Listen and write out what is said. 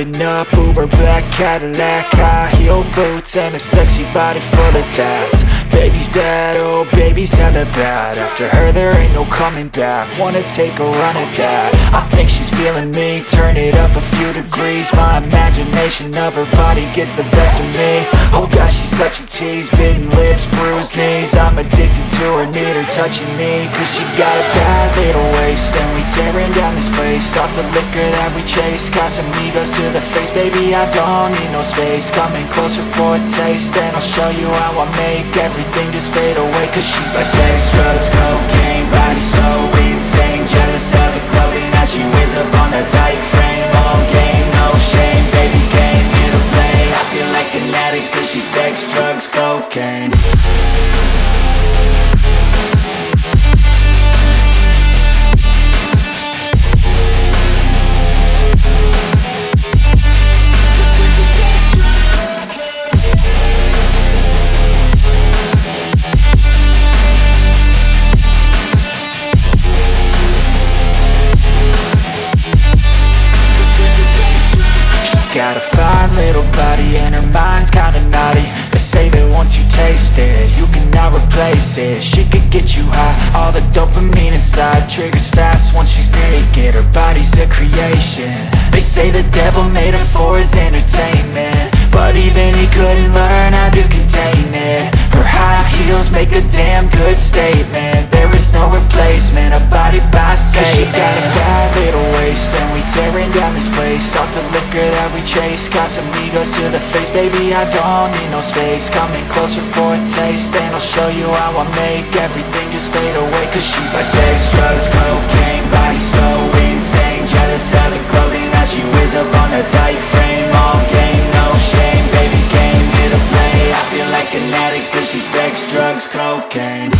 Riding up Uber black Cadillac, high heel boots and a sexy body full of tats. Baby's bad, oh baby's hella bad. After her there ain't no coming back. Wanna take a run at that. I think she's feeling me, turn it up a few degrees. My imagination of her body gets the best of me. Oh gosh, she's such a tease, bitten lips, bruised knees. I'm addicted to her, need her touching me, cause she got a bad little waist. And we tearing down this place, off the liquor that we chase. Got some egos to the face, baby I don't need no space. Coming closer for a taste, and I'll show you how I make everything just fade away. Cause she's like sex, drugs, cocaine, body so insane. Jealous of the clothing that she wears up on that tight frame. All game, no shame, baby came here to play. I feel like an addict cause she's sex, drugs, cocaine. Got a fine little body and her mind's kinda naughty. They say that once you taste it, you cannot replace it. She could get you high, all the dopamine inside triggers fast once she's naked. Her body's a creation. They say the devil made her for his entertainment, but even he couldn't learn how to contain it. Her high heels make a damn good statement. There is no replacement, a body by Satan. Cause she got a bad little waist, and we tearing down this place, off the liquor that we chase. Got some egos to the face, baby I don't need no space. Coming closer for a taste, and I'll show you how I make everything just fade away. Cause she's like sex, drugs, cocaine, body so insane. Jealous of the clothing that she wears up on that tight frame. All game, no shame, baby came here to play. I feel like an addict cause she's sex, drugs, cocaine.